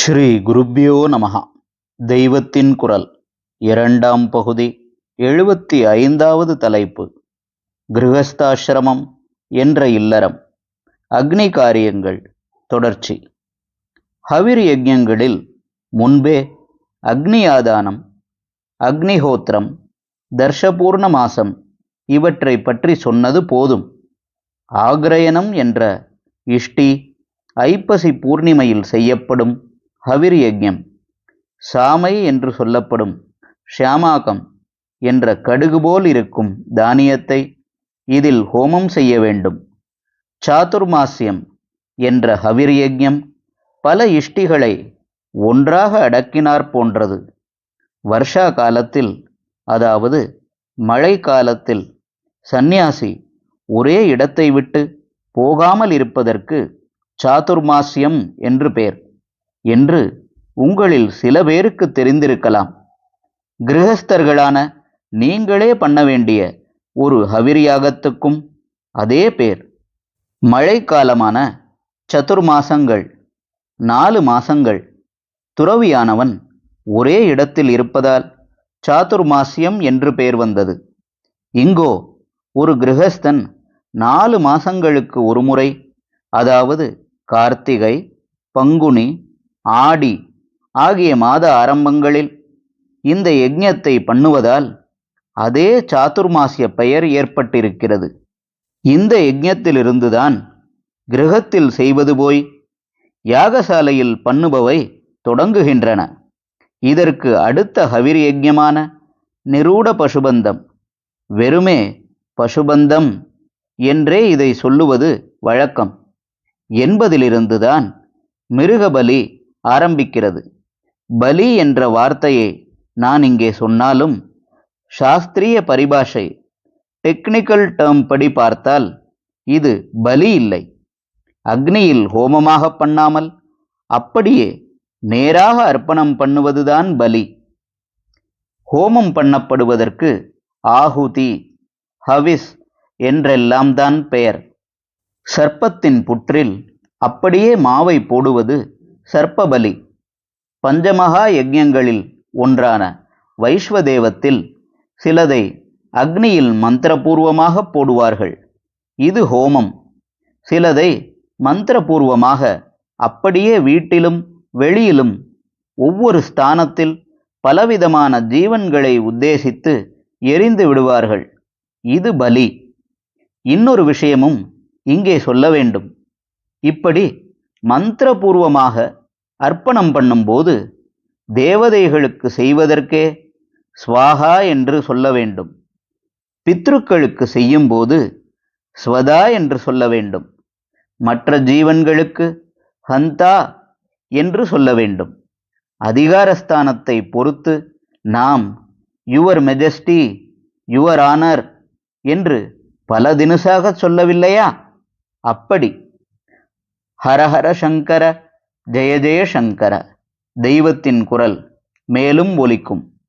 ஸ்ரீ குருப்யோ நமஹ. தெய்வத்தின் குரல் இரண்டாம் பகுதி 75வது தலைப்பு. கிருஹஸ்தாசிரமம் என்ற இல்லறம். அக்னி காரியங்கள் தொடர்ச்சி. ஹவிர் யஜ்ஞங்களில் முன்பே அக்னியாதானம், அக்னிஹோத்திரம், தர்ஷபூர்ண மாசம் இவற்றை பற்றி சொன்னது போதும். ஆக்ரயணம் என்ற இஷ்டி ஐப்பசி பூர்ணிமையில் செய்யப்படும் ஹவிர் யஜ்ஞம், சாமை என்று சொல்லப்படும் ஷியாமாகம் என்ற கடுகு போல் இருக்கும் தானியத்தை இதில் ஹோமம் செய்ய வேண்டும். சாதுர்மாஸ்யம் என்ற ஹவிர் யஜ்ஞம் பல இஷ்டிகளை ஒன்றாக அடக்கினார் போன்றது. வருஷா காலத்தில், அதாவது மழை காலத்தில், சந்நியாசி ஒரே இடத்தை விட்டு போகாமல் இருப்பதற்கு சாதுர்மாஸ்யம் என்று பெயர் என்று உங்களில் சில பேருக்கு தெரிந்திருக்கலாம். கிரகஸ்தர்களான நீங்களே பண்ண வேண்டிய ஒரு ஹவிர் யாகத்துக்கும் அதே பேர். மழைக்காலமான சதுர்மாசங்கள் 4 மாசங்கள் துறவியானவன் ஒரே இடத்தில் இருப்பதால் சாதுர்மாஸ்யம் என்று பெயர் வந்தது. இங்கோ ஒரு கிரகஸ்தன் 4 மாசங்களுக்கு ஒரு முறை, அதாவது கார்த்திகை, பங்குனி, ஆடி ஆகிய மாத ஆரம்பங்களில் இந்த யஜ்ஞத்தை பண்ணுவதால் அதே சாதுர்மாசிய பெயர் ஏற்பட்டிருக்கிறது. இந்த யஜ்ஞத்திலிருந்துதான் கிரகத்தில் செய்வது போய் யாகசாலையில் பண்ணுபவை தொடங்குகின்றன. இதற்கு அடுத்த ஹவிர் யஜ்ஞமான நிரூட பசுபந்தம், வெறுமே பசுபந்தம் என்றே இதை சொல்லுவது வழக்கம் என்பதிலிருந்துதான் மிருகபலி ஆரம்பிக்கிறது. பலி என்ற வார்த்தையை நான் இங்கே சொன்னாலும் சாஸ்திரிய பரிபாஷை, டெக்னிக்கல் டேர்ம் படி பார்த்தால் இது பலி இல்லை. அக்னியில் ஹோமமாக பண்ணாமல் அப்படியே நேராக அர்ப்பணம் பண்ணுவதுதான் பலி. ஹோமம் பண்ணப்படுவதற்கு ஆஹுதி, ஹவிஸ் என்றெல்லாம் தான் பெயர். சர்ப்பத்தின் புற்றில் அப்படியே மாவை போடுவது சர்ப்பபலி. பஞ்சமகா யஜ்ஞங்களில் ஒன்றான வைஸ்வதேவத்தில் சிலதை அக்னியில் மந்திரபூர்வமாக போடுவார்கள், இது ஹோமம். சிலதை மந்திரபூர்வமாக அப்படியே வீட்டிலும் வெளியிலும் ஒவ்வொரு ஸ்தானத்தில் பலவிதமான ஜீவன்களை உத்தேசித்து எரிந்து விடுவார்கள், இது பலி. இன்னொரு விஷயமும் இங்கே சொல்ல வேண்டும். இப்படி மந்திரபூர்வமாக அர்ப்பணம் பண்ணும்போது தேவதைகளுக்கு செய்வதற்கே ஸ்வாஹா என்று சொல்ல வேண்டும். பித்ருக்களுக்கு செய்யும்போது ஸ்வதா என்று சொல்ல வேண்டும். மற்ற ஜீவன்களுக்கு ஹந்தா என்று சொல்ல வேண்டும். அதிகாரஸ்தானத்தை பொறுத்து நாம் யுவர் மெஜஸ்டி, யுவர் ஆனர் என்று பல தினுசாக சொல்லவில்லையா? அப்படி. ஹரஹர சங்கர, ஜெய ஜெய சங்கர. தெய்வத்தின் குரல் மேலும் ஒலிக்கும்.